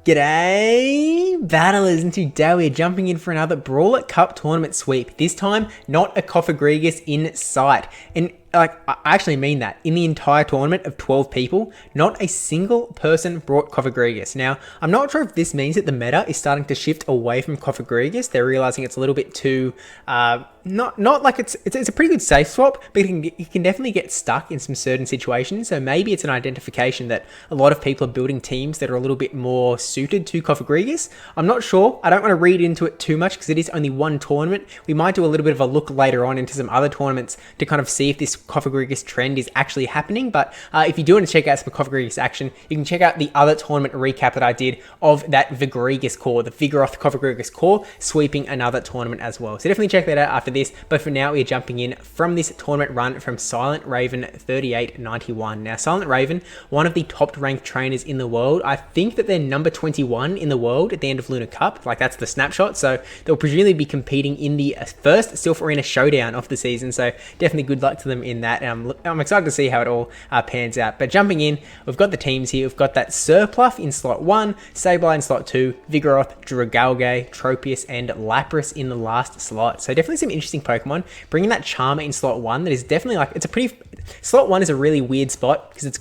G'day, battlers, and today we're jumping in for another Brawler Cup tournament sweep. This time, not a Cofagrigus in sight. And I actually mean that. In the entire tournament of 12 people, not a single person brought Cofagrigus. Now, I'm not sure if this means that the meta is starting to shift away from Cofagrigus. They're realizing it's a little bit too, not like it's a pretty good safe swap, but it can definitely get stuck in some certain situations. So maybe it's an identification that a lot of people are building teams that are a little bit more suited to Cofagrigus. I'm not sure. I don't want to read into it too much because it is only one tournament. We might do a little bit of a look later on into some other tournaments to kind of see if this Cofagrigus trend is actually happening. But if you do want to check out some Cofagrigus action, you can check out the other tournament recap that I did of that Vigoroth core, the Vigoroth Cofagrigus core, sweeping another tournament as well. So definitely check that out after this. But for now, we're jumping in from this tournament run from SilentRaven3891. Now, SilentRaven, one of the top ranked trainers in the world. I think that they're number 21 in the world at the end of Lunar Cup. Like, that's the snapshot. So they'll presumably be competing in the first Silph Arena showdown of the season. So definitely good luck to them in that. I'm excited to see how it all pans out. But jumping in, we've got the teams here. We've got that Slurpuff in slot 1, Sableye in slot 2, Vigoroth, Dragalgae, Tropius and Lapras in the last slot. So definitely some interesting Pokemon. Bringing that Charmer in slot 1, that is definitely like, it's a pretty, slot 1 is a really weird spot because it's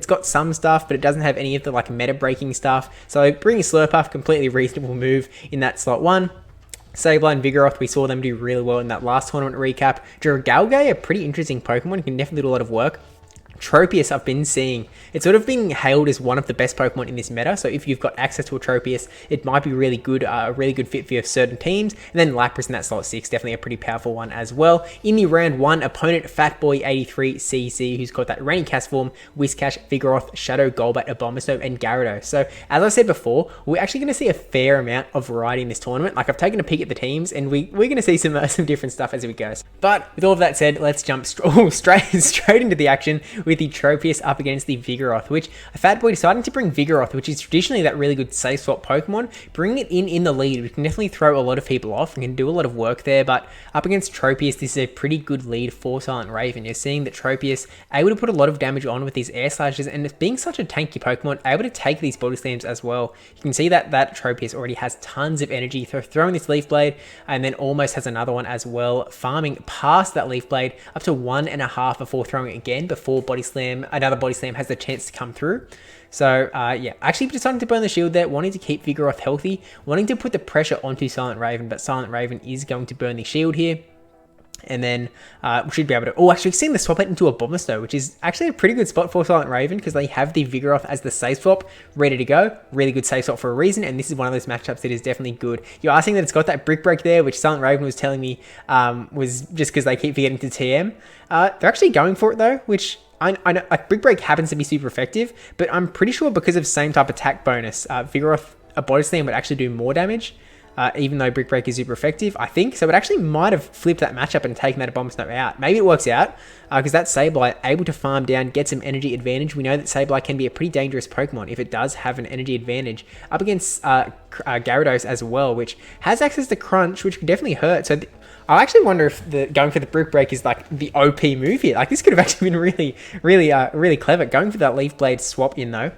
got some stuff, but it doesn't have any of the like meta breaking stuff. So bringing Slurpuff, completely reasonable move in that slot 1. Sableye and Vigoroth, we saw them do really well in that last tournament recap. Dragalgae, a pretty interesting Pokemon, can definitely do a lot of work. Tropius, I've been seeing, it's sort of being hailed as one of the best Pokemon in this meta. So if you've got access to a Tropius, it might be really good, a really good fit for your certain teams. And then Lapras in that slot 6, definitely a pretty powerful one as well. In the round 1, opponent Fatboy83cc, who's got that Rainy Castform, Whiscash, Vigoroth, Shadow Golbat, Abomasnow, and Gyarados. So as I said before, we're actually going to see a fair amount of variety in this tournament. Like, I've taken a peek at the teams, and we're going to see some different stuff as we go. But with all of that said, let's jump straight into the action with the Tropius up against the Vigoroth, which Fatboy deciding to bring Vigoroth, which is traditionally that really good safe swap Pokemon, bring it in the lead, which can definitely throw a lot of people off and can do a lot of work there. But up against Tropius, this is a pretty good lead for SilentRaven. You're seeing that Tropius able to put a lot of damage on with these air slashes, and being such a tanky Pokemon, able to take these body slams as well. You can see that Tropius already has tons of energy, throwing this Leaf Blade, and then almost has another one as well, farming past that Leaf Blade up to 1.5 before throwing it again, before another body slam has the chance to come through. So yeah, actually deciding to burn the shield there, wanting to keep Vigoroth healthy, wanting to put the pressure onto SilentRaven, but SilentRaven is going to burn the shield here. And then we should be able to... Oh, actually, we've seen the swap it into a Abomasnow, which is actually a pretty good spot for SilentRaven because they have the Vigoroth as the safe swap ready to go. Really good safe swap for a reason, and this is one of those matchups that is definitely good. You're asking that it's got that Brick Break there, which SilentRaven was telling me was just because they keep forgetting to TM. They're actually going for it, though, which... I know, like, Brick Break happens to be super effective, but I'm pretty sure because of same type attack bonus, Vigoroth, a body slam would actually do more damage, even though Brick Break is super effective, I think. So it actually might have flipped that matchup and taken that Abomasnow out. Maybe it works out, because that Sableye able to farm down, get some energy advantage. We know that Sableye can be a pretty dangerous Pokemon if it does have an energy advantage up against Gyarados as well, which has access to Crunch, which could definitely hurt. So I actually wonder if going for the Brick Break is like the OP move here. Like, this could have actually been really clever. Going for that Leaf Blade swap in though.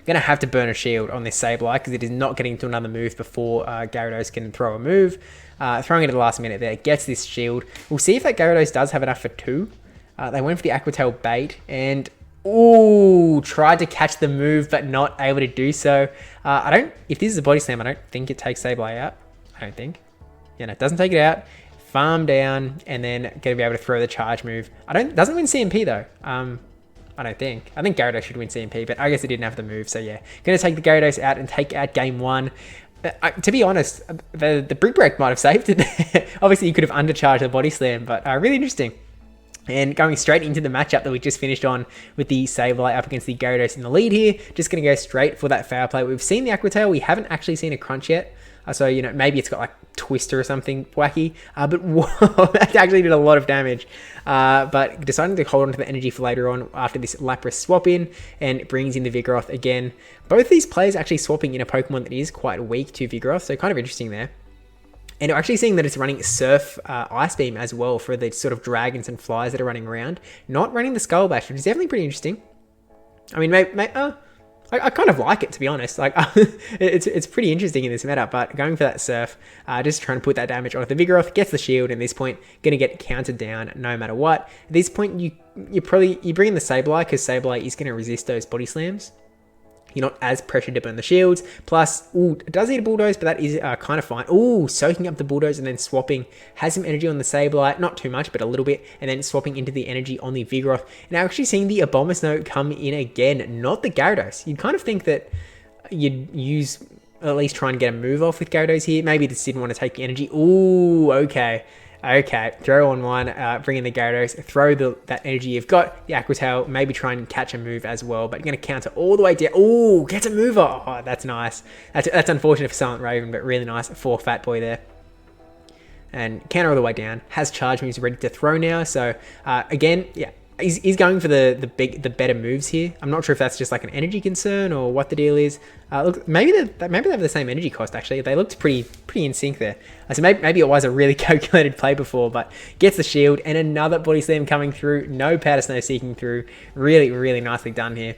Going to have to burn a shield on this Sableye because it is not getting to another move before Gyarados can throw a move. Throwing it at the last minute there, gets this shield. We'll see if that Gyarados does have enough for 2. They went for the Aqua Tail bait and... Ooh, tried to catch the move but not able to do so. If this is a body slam, I don't think it takes Sableye out. I don't think. Yeah, no, it doesn't take it out. Farm down, and then going to be able to throw the charge move. Doesn't win CMP though. I don't think. I think Gyarados should win CMP, but I guess it didn't have the move, so yeah. Going to take the Gyarados out and take out game 1. To be honest, the Brick Break might have saved it there. Obviously, you could have undercharged the body slam, but really interesting. And going straight into the matchup that we just finished on with the Sableye up against the Gyarados in the lead here. Just going to go straight for that foul play. We've seen the Aqua Tail. We haven't actually seen a Crunch yet. So, you know, maybe it's got like Twister or something wacky. But whoa, that actually did a lot of damage. But deciding to hold on to the energy for later on after this Lapras swap in, and it brings in the Vigoroth again. Both these players actually swapping in a Pokemon that is quite weak to Vigoroth. So kind of interesting there. And we're actually seeing that it's running Surf Ice Beam as well for the sort of dragons and flies that are running around. Not running the Skull Bash, which is definitely pretty interesting. I mean, I kind of like it, to be honest. Like, it's pretty interesting in this meta, but going for that Surf, just trying to put that damage onto the Vigoroth, gets the shield, and at this point, going to get countered down no matter what. At this point, you bring in the Sableye, because Sableye is going to resist those body slams. You're not as pressured to burn the shields. Plus, it does need a Bulldoze, but that is kind of fine. Soaking up the Bulldoze and then swapping. Has some energy on the Sableye. Not too much, but a little bit. And then swapping into the energy on the Vigoroth. Now, actually seeing the Abomasnow come in again. Not the Gyarados. You'd kind of think that you'd use... at least try and get a move off with Gyarados here. Maybe this didn't want to take the energy. Okay. Throw on one, bring in the Gyarados, throw that energy you've got, the Aqua Tail, maybe try and catch a move as well, but you're going to counter all the way down. Gets a move off. Oh, that's nice. That's unfortunate for SilentRaven, but really nice for Fat Boy there. And counter all the way down, has charge moves ready to throw now, so again, yeah. He's going for the better moves here. I'm not sure if that's just like an energy concern or what the deal is. Look, maybe they have the same energy cost actually. They looked pretty in sync there. So maybe it was a really calculated play before, but gets the shield and another body slam coming through. No Powder Snow seeking through. Really nicely done here.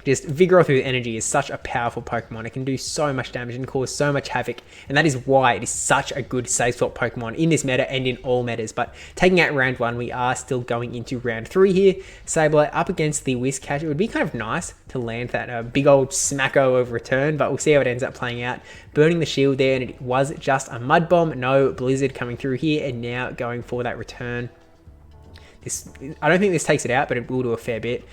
Just Vigoroth with energy is such a powerful Pokemon. It can do so much damage and cause so much havoc. And that is why it is such a good safe swap Pokemon in this meta and in all metas. But taking out round 1, we are still going into round 3 here. Sableye up against the Whiscash. It would be kind of nice to land that big old smacko of return, but we'll see how it ends up playing out. Burning the shield there, and it was just a Mud Bomb. No Blizzard coming through here, and now going for that return. I don't think this takes it out, but it will do a fair bit.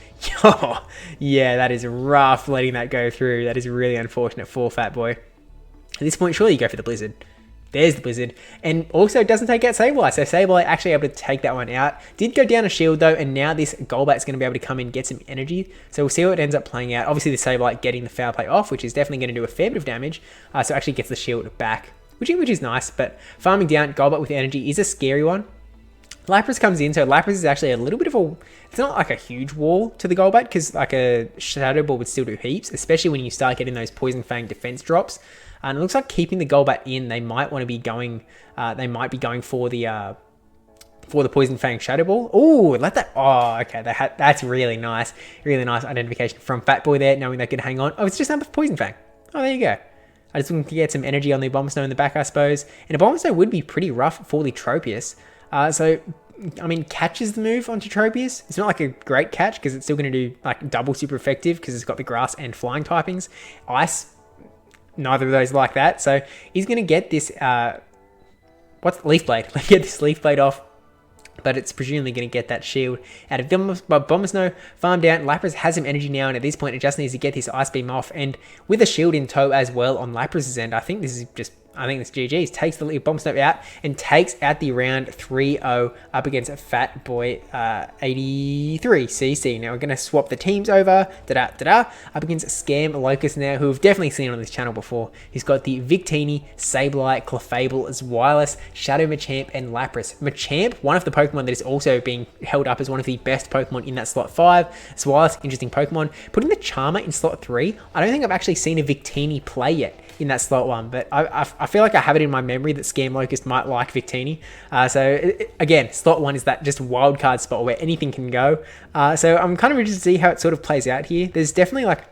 Yeah, that is rough letting that go through. That is really unfortunate for Fat Boy. At this point, surely you go for the Blizzard. There's the Blizzard. And also, it doesn't take out Sableye. So Sableye actually able to take that one out. Did go down a shield, though, and now this Golbat's going to be able to come in, get some energy. So we'll see how it ends up playing out. Obviously, the Sableye getting the foul play off, which is definitely going to do a fair bit of damage. So actually gets the shield back, which is nice. But farming down Golbat with energy is a scary one. Lapras comes in, so Lapras is actually a little bit of a... It's not like a huge wall to the Golbat, because like a Shadow Ball would still do heaps, especially when you start getting those Poison Fang defense drops. And it looks like keeping the Golbat in, they might want to be going... they might be going for the Poison Fang Shadow Ball. Let that... okay, that's really nice. Really nice identification from Fat Boy there, knowing they could hang on. It's just another Poison Fang. There you go. I just want to get some energy on the Abomasnow in the back, I suppose. And Abomasnow would be pretty rough for the Tropius. So, I mean, catches the move onto Tropius. It's not like a great catch because it's still going to do like double super effective because it's got the grass and flying typings. Ice, neither of those like that. So he's going to get this, Leaf Blade. Get this Leaf Blade off. But it's presumably going to get that shield out of Abomasnow. Farm down. Lapras has some energy now, and at this point, it just needs to get this Ice Beam off. And with a shield in tow as well on Lapras' end, I think this is just... I think this GG's. Takes the Abomasnow out and takes out the round 3-0 up against Fat Boy 83cc. Now we're going to swap the teams over. Up against ScamLocust now, who we've definitely seen on this channel before. He's got the Victini, Sableye, Clefable, Zweilous, Shadow Machamp, and Lapras. Machamp, one of the Pokemon that is also being held up as one of the best Pokemon in that slot 5. Zweilous, interesting Pokemon. Putting the Charmer in slot 3, I don't think I've actually seen a Victini play yet in that slot 1, but I feel like I have it in my memory that ScamLocust might like Victini. Again, slot 1 is that just wildcard spot where anything can go. So I'm kind of interested to see how it sort of plays out here. There's definitely like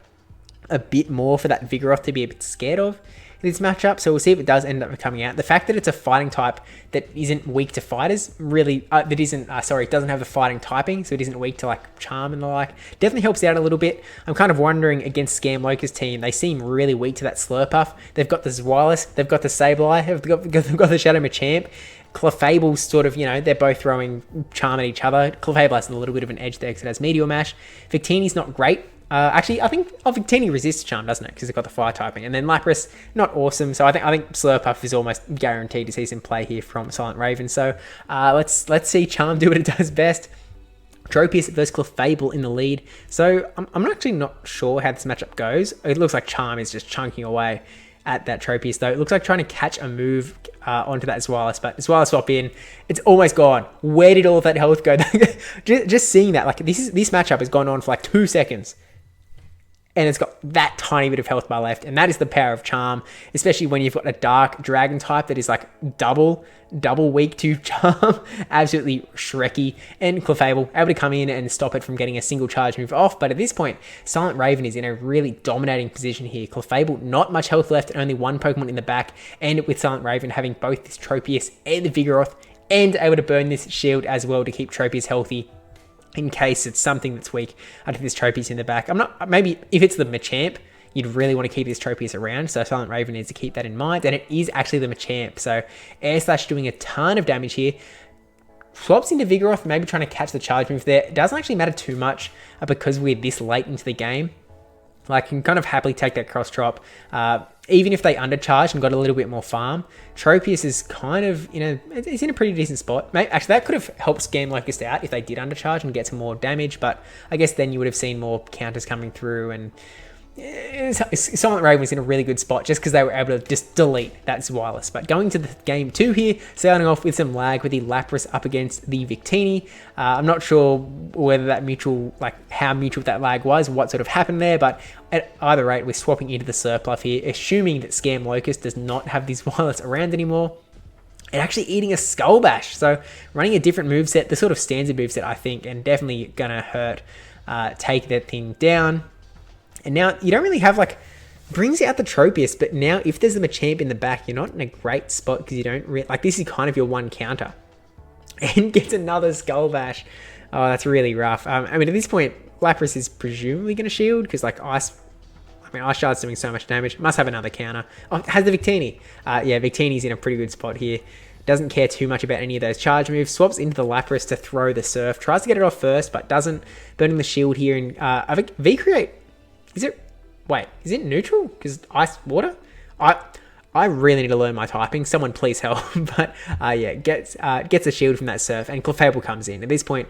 a bit more for that Vigoroth to be a bit scared of in this matchup, so we'll see if it does end up coming out. The fact that it's a fighting type that isn't weak to fighters, really, it doesn't have the fighting typing, so it isn't weak to like Charm and the like, definitely helps out a little bit. I'm kind of wondering against ScamLocust team, they seem really weak to that Slurpuff. They've got the Zweilous, they've got the Sableye, they've got the Shadow Machamp. Clefable's sort of, they're both throwing Charm at each other. Clefable has a little bit of an edge there because it has Meteor Mash. Victini's not great. Actually, I think Victini resists Charm, doesn't it? Because it's got the fire typing. And then Lapras, not awesome. So I think Slurpuff is almost guaranteed to see some play here from SilentRaven. So let's see Charm do what it does best. Tropius versus Clefable in the lead. So I'm actually not sure how this matchup goes. It looks like Charm is just chunking away at that Tropius, though. It looks like trying to catch a move onto that Zweilous, but Zweilous swap in, it's almost gone. Where did all of that health go? just seeing that, like this matchup has gone on for like 2 seconds. and it's got that tiny bit of health bar left, and that is the power of Charm, especially when you've got a Dark Dragon type that is like double weak to Charm. Absolutely Shrekky, and Clefable able to come in and stop it from getting a single charge move off. But at this point, SilentRaven is in a really dominating position here. Clefable, not much health left, only one Pokemon in the back, and with SilentRaven having both this Tropius and the Vigoroth, and able to burn this shield as well to keep Tropius healthy in case it's something that's weak. I think this Tropius in the back. Maybe if it's the Machamp, you'd really want to keep this Tropius around, so SilentRaven needs to keep that in mind, and it is actually the Machamp, so Air Slash doing a ton of damage here. Swaps into Vigoroth, maybe trying to catch the charge move there. It doesn't actually matter too much because we're this late into the game. Like, I can kind of happily take that cross chop. Even if they undercharged and got a little bit more farm, Tropius is kind of it's in a pretty decent spot. Actually, that could have helped ScamLocust out if they did undercharge and get some more damage, but I guess then you would have seen more counters coming through, and SilentRaven was in a really good spot just because they were able to just delete that Zweilous. But going to the game 2 here, starting off with some lag with the Lapras up against the Victini. I'm not sure whether that mutual, how mutual that lag was, what sort of happened there, but at either rate, we're swapping into the Slurpuff here, assuming that ScamLocust does not have these Zweilous around anymore, and actually eating a Skull Bash. So running a different moveset, the sort of standard moveset, I think, and definitely gonna hurt, take that thing down. And now you don't really have brings out the Tropius, but now if there's a Machamp in the back, you're not in a great spot because you don't really, this is kind of your one counter. And gets another Skull Bash. Oh, that's really rough. I mean, at this point, Lapras is presumably going to shield because Ice Shard's doing so much damage. Must have another counter. Oh, it has the Victini. Yeah, Victini's in a pretty good spot here. Doesn't care too much about any of those charge moves. Swaps into the Lapras to throw the Surf. Tries to get it off first, but doesn't. Burning the shield here. And I think V-Create. Is it neutral? Because ice, water? I really need to learn my typing. Someone please help. But yeah, gets a shield from that Surf, and Clefable comes in. At this point,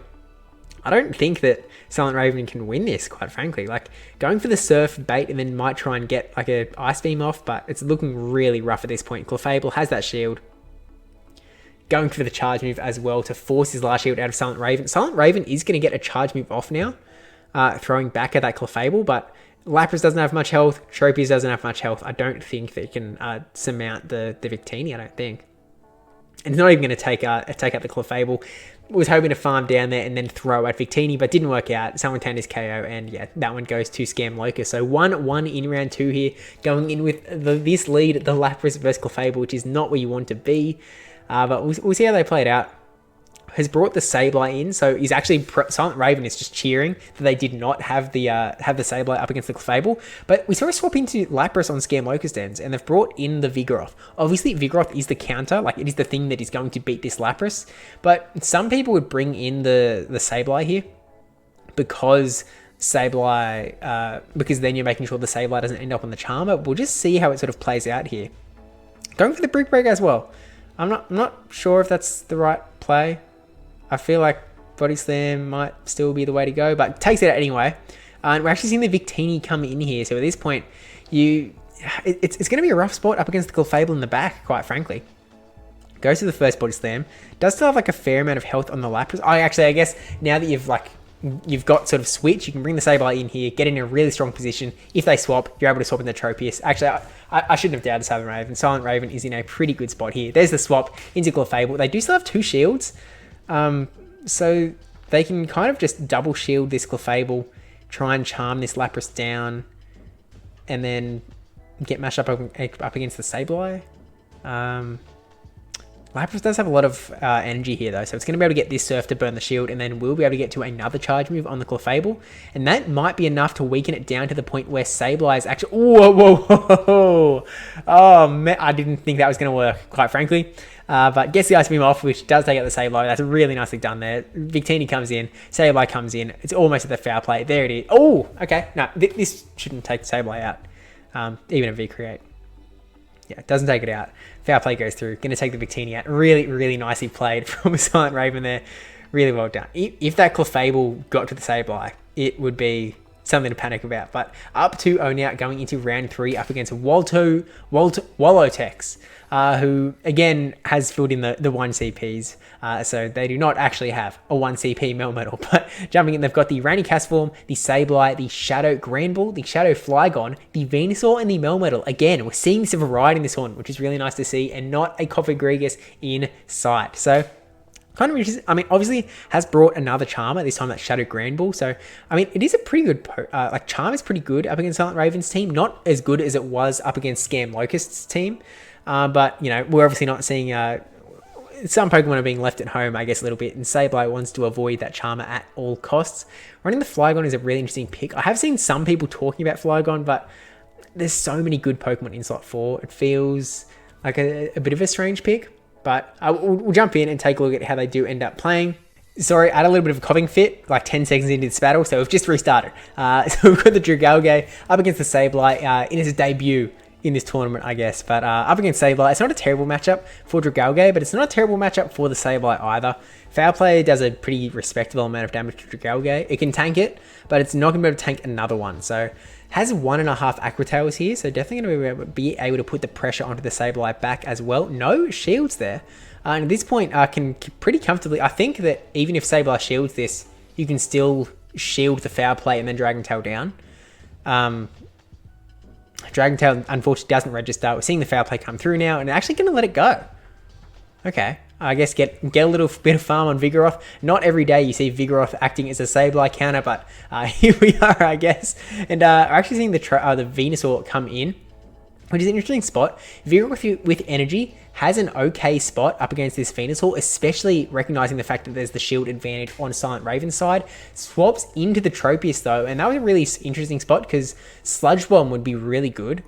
I don't think that SilentRaven can win this, quite frankly. Going for the Surf bait and then might try and get a Ice Beam off, but it's looking really rough at this point. Clefable has that shield. Going for the charge move as well to force his last shield out of SilentRaven. SilentRaven is going to get a charge move off now, throwing back at that Clefable, but Lapras doesn't have much health. Tropius doesn't have much health. I don't think they can surmount the Victini, I don't think. And it's not even going to take out the Clefable. Was hoping to farm down there and then throw at Victini, but didn't work out. Someone turned his KO, and yeah, that one goes to ScamLocust. So 1-1 in round 2 here, going in with this lead, the Lapras versus Clefable, which is not where you want to be. But we'll see how they play it out. Has brought the Sableye in, so he's actually SilentRaven is just cheering that they did not have the Sableye up against the Clefable. But we saw a swap into Lapras on ScamLocust ends, and they've brought in the Vigoroth. Obviously, Vigoroth is the counter, it is the thing that is going to beat this Lapras. But some people would bring in the Sableye here because Sableye, because then you're making sure the Sableye doesn't end up on the Charmer. We'll just see how it sort of plays out here. Going for the Brick Break as well. I'm not sure if that's the right play. I feel like Body Slam might still be the way to go, but takes it out anyway. And we're actually seeing the Victini come in here. So at this point, it's going to be a rough spot up against the Clefable in the back, quite frankly. Goes to the first Body Slam. Does still have a fair amount of health on the Lapras. I guess now that you've got sort of switch, you can bring the Sableye in here, get in a really strong position. If they swap, you're able to swap in the Tropius. Actually, I shouldn't have doubted SilentRaven. SilentRaven is in a pretty good spot here. There's the swap into Clefable. They do still have 2 shields. So they can kind of just double shield this Clefable, try and charm this Lapras down, and then get mashed up against the Sableye. Lapras does have a lot of energy here though, so it's going to be able to get this Surf to burn the shield, and then we'll be able to get to another charge move on the Clefable, and that might be enough to weaken it down to the point where Sableye is actually... Whoa. Oh man, I didn't think that was going to work, quite frankly. But gets the Ice Beam off, which does take out the Sableye. That's really nicely done there. Victini comes in, Sableye comes in. It's almost at the foul play. There it is. Oh, okay. No, this shouldn't take the Sableye out, even a V-Create. Yeah, it doesn't take it out. Foul play goes through. Going to take the Victini out. Really, really nicely played from SilentRaven there. Really well done. If that Clefable got to the Sableye, it would be something to panic about. But up 2-0 now, going into round 3 up against Wallowtex, who again has filled in the 1 CPs. So they do not actually have a 1 CP Melmetal. But jumping in, they've got the Rainy Castform, the Sableye, the Shadow Granbull, the Shadow Flygon, the Venusaur, and the Melmetal. Again, we're seeing some variety in this one, which is really nice to see, and not a Cofagrigus in sight. So kind of interesting. I mean, obviously has brought another Charmer, this time that Shadow Granbull. So, I mean, it is a pretty good, Charm is pretty good up against SilentRaven's team. Not as good as it was up against ScamLocust's team. But, you know, we're obviously not seeing, some Pokemon are being left at home, I guess, a little bit. And Sableye wants to avoid that Charmer at all costs. Running the Flygon is a really interesting pick. I have seen some people talking about Flygon, but there's so many good Pokemon in slot 4. It feels like a bit of a strange pick. But we'll jump in and take a look at how they do end up playing. Sorry, I had a little bit of a coughing fit, like 10 seconds into this battle, so we've just restarted. So we've got the Dragalgae up against the Sableye in its debut in this tournament, I guess. But up against Sableye, it's not a terrible matchup for Dragalgae, but it's not a terrible matchup for the Sableye either. Foul Play does a pretty respectable amount of damage to Dragalgae. It can tank it, but it's not going to be able to tank another one. So has 1.5 Aqua Tails here, so definitely going to be able to put the pressure onto the Sableye back as well. No shields there. And at this point, can pretty comfortably, I think that even if Sableye shields this, you can still shield the Foul Play and then Dragon Tail down. Dragon Tail, unfortunately, doesn't register. We're seeing the Foul Play come through now, and they're actually going to let it go. Okay. I guess get a little bit of farm on Vigoroth. Not every day you see Vigoroth acting as a Sableye counter, but here we are, I guess. And we're actually seeing the Venusaur come in, which is an interesting spot. Vigoroth with energy has an okay spot up against this Venusaur, especially recognizing the fact that there's the shield advantage on SilentRaven's side. Swaps into the Tropius though, and that was a really interesting spot because Sludge Bomb would be really good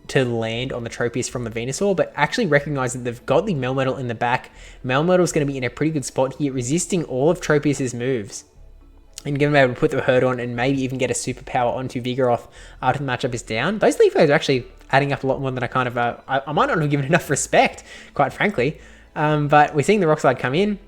to land on the Tropius from the Venusaur, but actually recognize that they've got the Melmetal in the back. Melmetal's going to be in a pretty good spot here, resisting all of Tropius's moves. And going to be able to put the hurt on and maybe even get a superpower onto Vigoroth after the matchup is down. Those leaf blades are actually adding up a lot more than I kind of... I might not have given enough respect, quite frankly. But we're seeing the Rock Slide come in.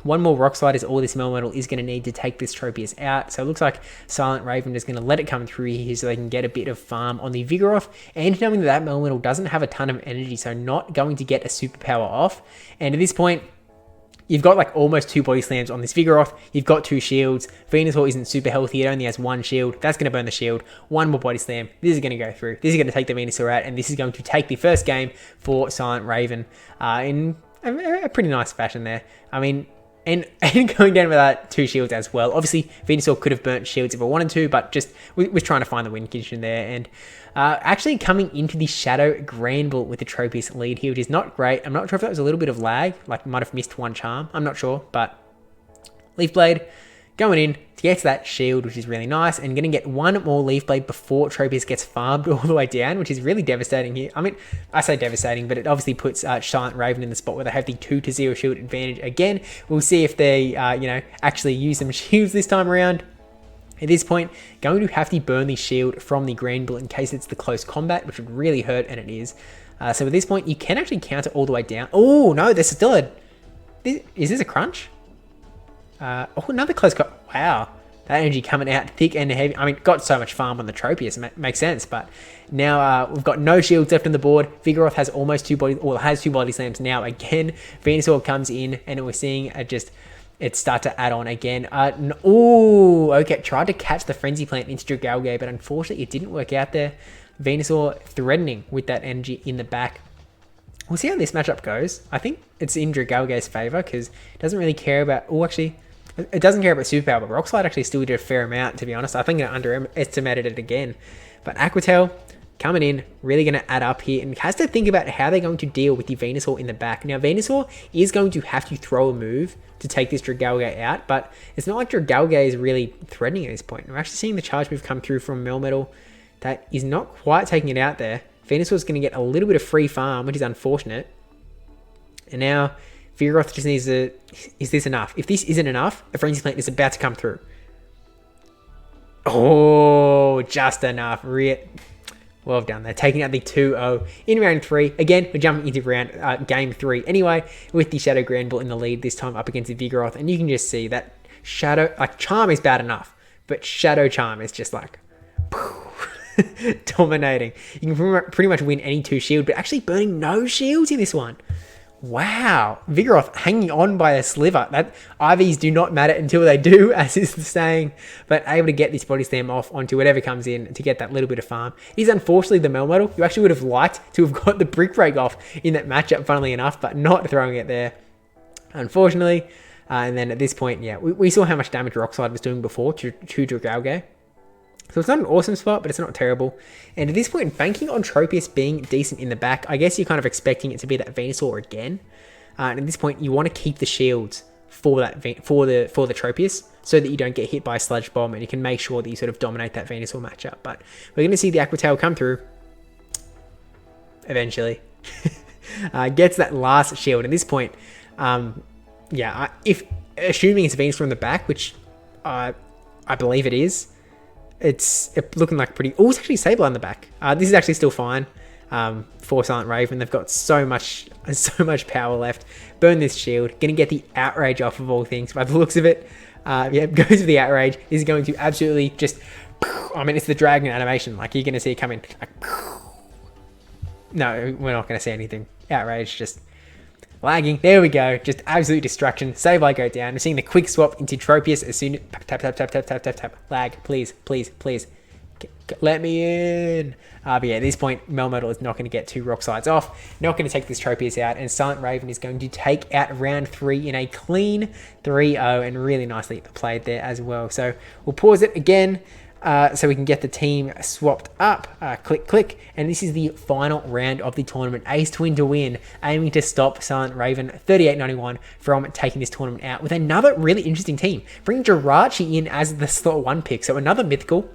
One more Rock Slide is all this Melmetal is going to need to take this Tropius out. So it looks like SilentRaven is going to let it come through here so they can get a bit of farm on the Vigoroth. And knowing that Melmetal doesn't have a ton of energy, so not going to get a superpower off. And at this point, you've got like almost 2 body slams on this Vigoroth. You've got 2 shields. Venusaur isn't super healthy. It only has 1 shield. That's going to burn the shield. 1 more body slam. This is going to go through. This is going to take the Venusaur out. And this is going to take the first game for SilentRaven in a pretty nice fashion there. I mean... And going down with that 2 shields as well. Obviously, Venusaur could have burnt shields if it wanted to, but just was trying to find the win condition there. And actually coming into the Shadow Granbull with the Tropius lead here, which is not great. I'm not sure if that was a little bit of lag, like might have missed 1 charm. I'm not sure, but Leaf Blade going in to get to that shield, which is really nice, and going to get 1 more Leaf Blade before Tropius gets farmed all the way down, which is really devastating here. I mean, I say devastating, but it obviously puts SilentRaven in the spot where they have the 2-0 shield advantage again. We'll see if they, actually use some shields this time around. At this point, going to have to burn the shield from the Granbull in case it's the close combat, which would really hurt, and it is. So at this point, you can actually counter all the way down. Oh, no, there's still a... Is this a crunch? Another close cut. Wow, that energy coming out thick and heavy. I mean, got so much farm on the Tropius, makes sense. But now we've got no shields left on the board. Vigoroth has almost 2 body, or has 2 body slams now. Again, Venusaur comes in, and we're seeing it start to add on again. Okay, tried to catch the Frenzy Plant into Dragalgae, but unfortunately it didn't work out there. Venusaur threatening with that energy in the back. We'll see how this matchup goes. I think it's in Dragalgae's favor because it doesn't really care about... Oh, actually... It doesn't care about superpower, but Rock Slide actually still did a fair amount, to be honest. I think I underestimated it again. But Aqua Tail coming in, really going to add up here, and has to think about how they're going to deal with the Venusaur in the back. Now, Venusaur is going to have to throw a move to take this Dragalgae out, but it's not like Dragalgae is really threatening at this point. We're actually seeing the charge move come through from Melmetal that is not quite taking it out there. Venusaur's going to get a little bit of free farm, which is unfortunate. And now... Vigoroth just needs to... Is this enough? If this isn't enough, a Frenzy Plant is about to come through. Oh, just enough. Well done. They're taking out the 2-0 in round 3. Again, we're jumping into game 3 anyway, with the Shadow Granbull in the lead, this time up against the Vigoroth. And you can just see that Shadow... Charm is bad enough, but Shadow Charm is just like dominating. You can pretty much win any 2 shield, but actually burning no shields in this one. Wow, Vigoroth hanging on by a sliver. That IVs do not matter until they do, as is the saying, but able to get this body slam off onto whatever comes in to get that little bit of farm. It is unfortunately the Melmetal. You actually would have liked to have got the Brick Break off in that matchup, funnily enough, but not throwing it there, unfortunately. And then at this point, yeah, we saw how much damage Rock Slide was doing before to Dragalgae. So it's not an awesome spot, but it's not terrible. And at this point, banking on Tropius being decent in the back, I guess you're kind of expecting it to be that Venusaur again. And at this point, you want to keep the shields for that for the Tropius, so that you don't get hit by a Sludge Bomb, and you can make sure that you sort of dominate that Venusaur matchup. But we're going to see the Aqua Tail come through eventually. Gets that last shield. At this point, yeah, if assuming it's Venusaur in the back, which I believe it is. It's looking like pretty... Oh, it's actually Sableye in the back. This is actually still fine for SilentRaven. They've got so much power left. Burn this shield. Going to get the Outrage off of all things by the looks of it. Yeah, goes with the Outrage. This is going to absolutely just... I mean, it's the dragon animation. Like, you're going to see it come in. Like, no, we're not going to see anything. Outrage just... lagging. There we go. Just absolute distraction. Sableye go down. We're seeing the quick swap into Tropius as soon as... Tap, tap, tap, tap, tap, tap, tap. Lag. Please, please, please. Let me in. But yeah, at this point, Melmetal is not going to get 2 Rock Slides off. Not going to take this Tropius out. And SilentRaven is going to take out round 3 in a clean 3-0. And really nicely played there as well. So we'll pause it again. So we can get the team swapped up. Click, click. And this is the final round of the tournament. AceTwinToWin, aiming to stop SilentRaven3891 from taking this tournament out with another really interesting team. Bringing Jirachi in as the slot 1 pick. So another mythical.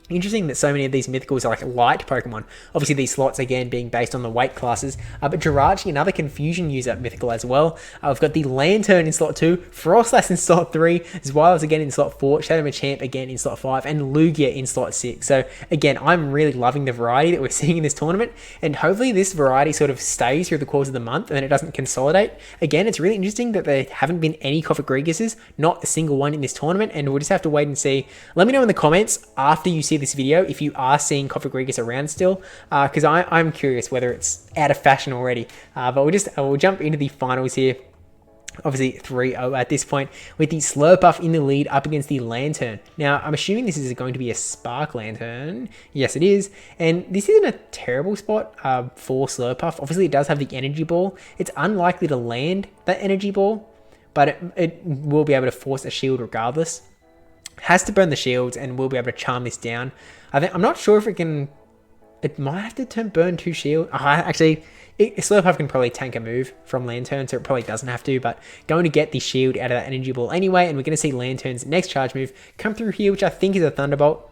Interesting that so many of these mythicals are like light Pokemon. Obviously, these slots, again, being based on the weight classes. But Jirachi, another Confusion user mythical as well. We've got the Lantern in slot 2, Frostlass in slot 3, as well as again in slot 4, Shadow Machamp again in slot 5, and Lugia in slot 6. So, again, I'm really loving the variety that we're seeing in this tournament. And hopefully this variety sort of stays through the course of the month and then it doesn't consolidate. Again, it's really interesting that there haven't been any Cofagriguses, not a single one in this tournament. And we'll just have to wait and see. Let me know in the comments after you see this video if you are seeing Cofagrigus around still, because I'm curious whether it's out of fashion already. But we'll jump into the finals here. Obviously 3-0 at this point, with the Slurpuff in the lead up against the Lantern. Now, I'm assuming this is going to be a Spark Lantern. Yes, it is. And this isn't a terrible spot for Slurpuff. Obviously, it does have the Energy Ball. It's unlikely to land that Energy Ball, but it will be able to force a shield regardless. Has to burn the shields and will be able to charm this down. I'm not sure if it can... It might have to burn 2 shields. Actually, Slurpuff can probably tank a move from Lantern, so it probably doesn't have to, but going to get the shield out of that Energy Ball anyway, and we're going to see Lantern's next charge move come through here, which I think is a Thunderbolt.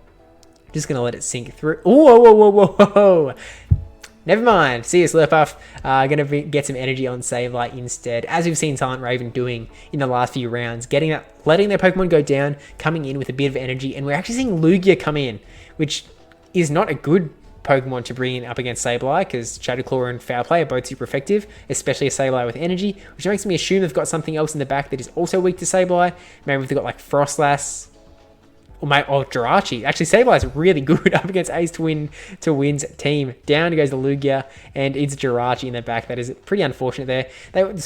Just going to let it sink through. Oh, whoa, whoa, whoa, whoa, whoa. Never mind. See you, Slurpuff. Going to get some energy on Sableye instead, as we've seen SilentRaven doing in the last few rounds, letting their Pokemon go down, coming in with a bit of energy, and we're actually seeing Lugia come in, which is not a good Pokemon to bring in up against Sableye, because Shadowclaw and Foul Play are both super effective, especially a Sableye with energy, which makes me assume they've got something else in the back that is also weak to Sableye. Maybe they've got like Frostlass, or Jirachi. Actually, Sableye is really good up against AceTwinToWin's team. Down goes the Lugia, and it's Jirachi in the back. That is pretty unfortunate there.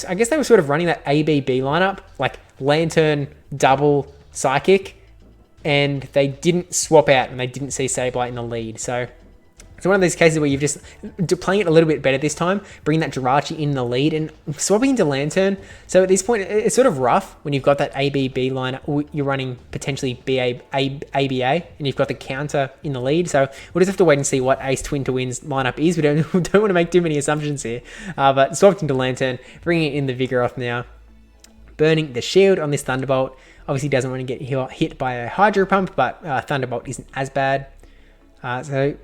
I guess they were sort of running that ABB lineup, like Lantern, Double, Psychic, and they didn't swap out, and they didn't see Sableye in the lead. So it's one of those cases where you've just playing it a little bit better this time, bringing that Jirachi in the lead and swapping into Lantern. So at this point, it's sort of rough when you've got that ABB line, you're running potentially ABA, and you've got the counter in the lead. So we'll just have to wait and see what AceTwinToWin's lineup is. We don't want to make too many assumptions here. But swapped into Lantern, bringing in the Vigoroth now, burning the shield on this Thunderbolt. Obviously doesn't want to get hit by a Hydro Pump, but Thunderbolt isn't as bad. So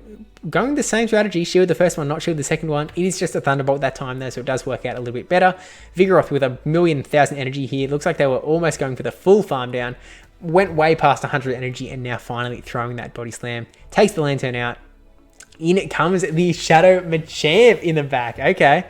going the same strategy, shield the first one, not shield the second one. It is just a Thunderbolt that time though, so it does work out a little bit better. Vigoroth with 1,000,000 energy here. Looks like they were almost going for the full farm down. Went way past 100 energy and now finally throwing that Body Slam. Takes the Lantern out. In it comes the Shadow Machamp in the back. Okay.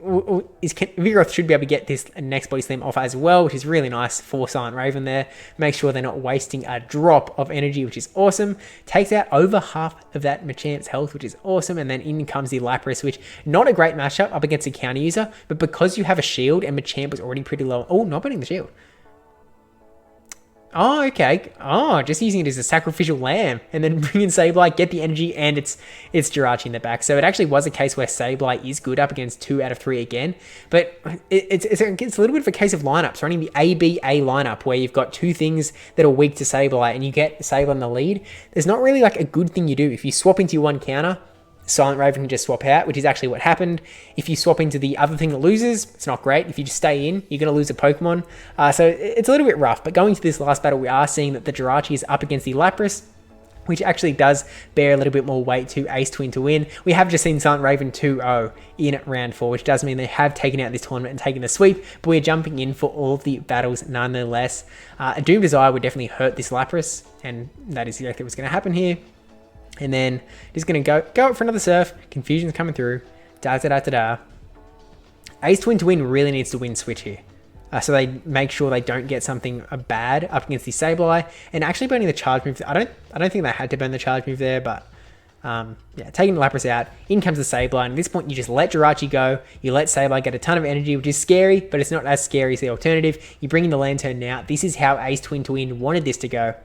Vigoroth should be able to get this next body slam off as well, which is really nice for SilentRaven there. Make sure they're not wasting a drop of energy, which is awesome. Takes out over half of that Machamp's health, which is awesome. And then in comes the Lapras, which not a great matchup up against a counter user, but because you have a shield and Machamp was already pretty low. Oh, not burning the shield. Oh, okay. Oh, just using it as a sacrificial lamb and then bring in Sableye, get the energy, and it's Jirachi in the back. So it actually was a case where Sableye is good up against 2 out of 3 again. But it's a little bit of a case of lineups, running the ABA lineup where you've got 2 things that are weak to Sableye and you get Sableye in the lead. There's not really like a good thing you do. If you swap into your one counter, SilentRaven can just swap out, which is actually what happened. If you swap into the other thing that loses, it's not great. If you just stay in, you're going to lose a Pokemon. So it's a little bit rough. But going to this last battle, we are seeing that the Jirachi is up against the Lapras, which actually does bear a little bit more weight to AceTwinToWin. We have just seen SilentRaven 2-0 in round 4, which does mean they have taken out this tournament and taken the sweep, but we're jumping in for all of the battles nonetheless. A Doom Desire would definitely hurt this Lapras, and that is exactly what's going to happen here. And then just going to go up for another Surf. Confusion's coming through. Da-da-da-da-da. AceTwinToWin really needs to win switch here. So they make sure they don't get something bad up against the Sableye. And actually burning the charge move. I don't think they had to burn the charge move there, but yeah, taking the Lapras out. In comes the Sableye. And at this point, you just let Jirachi go. You let Sableye get a ton of energy, which is scary, but it's not as scary as the alternative. You bring in the Lantern now. This is how AceTwinToWin wanted this to go.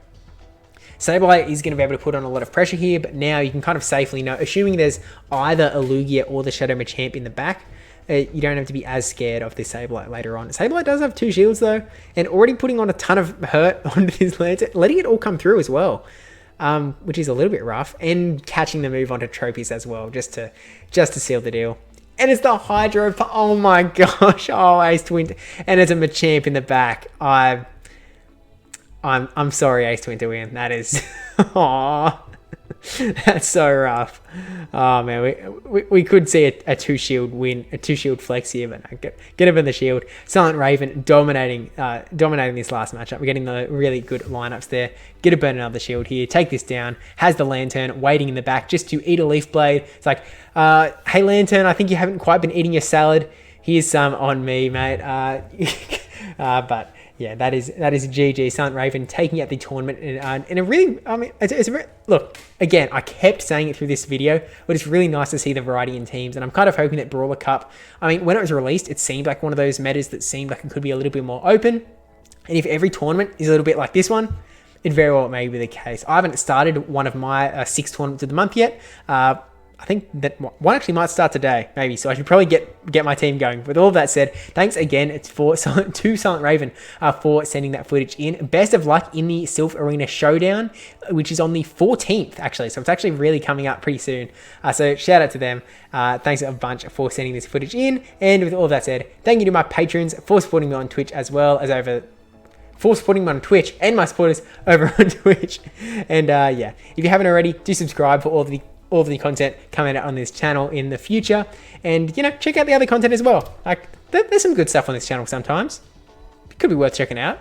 Sableye is going to be able to put on a lot of pressure here, but now you can kind of safely know, assuming there's either a Lugia or the Shadow Machamp in the back, you don't have to be as scared of this Sableye later on. Sableye does have 2 shields though, and already putting on a ton of hurt onto his Lantern, letting it all come through as well, which is a little bit rough, and catching the move onto Tropius as well, just to seal the deal. And it's the Hydro, oh my gosh, oh AceTwin, and it's a Machamp in the back. I'm sorry, AceTwinToWin. That is, aww, that's so rough. Oh man, we could see a 2 shield win, a 2 shield flex here, but no, get up in the shield. SilentRaven dominating this last matchup. We're getting the really good lineups there. Get a burn another shield here. Take this down. Has the Lantern waiting in the back just to eat a Leaf Blade. It's like, hey Lantern, I think you haven't quite been eating your salad. Here's some on me, mate. But yeah, that is GG. SilentRaven taking out the tournament and a really, I mean, it's a very, look, again, I kept saying it through this video, but it's really nice to see the variety in teams, and I'm kind of hoping that Brawler Cup, I mean, when it was released, it seemed like one of those metas that seemed like it could be a little bit more open, and if every tournament is a little bit like this one, it very well may be the case. I haven't started one of my 6 tournaments of the month yet. I think that one actually might start today, maybe. So I should probably get my team going. With all of that said, thanks again to SilentRaven for sending that footage in. Best of luck in the Silph Arena Showdown, which is on the 14th, actually. So it's actually really coming up pretty soon. So shout out to them. Thanks a bunch for sending this footage in. And with all of that said, thank you to my patrons for supporting me on Twitch as well as for supporting me on Twitch and my supporters over on Twitch. And yeah, if you haven't already, do subscribe for all of the content coming out on this channel in the future, and you know, check out the other content as well. Like there's some good stuff on this channel sometimes. It could be worth checking out.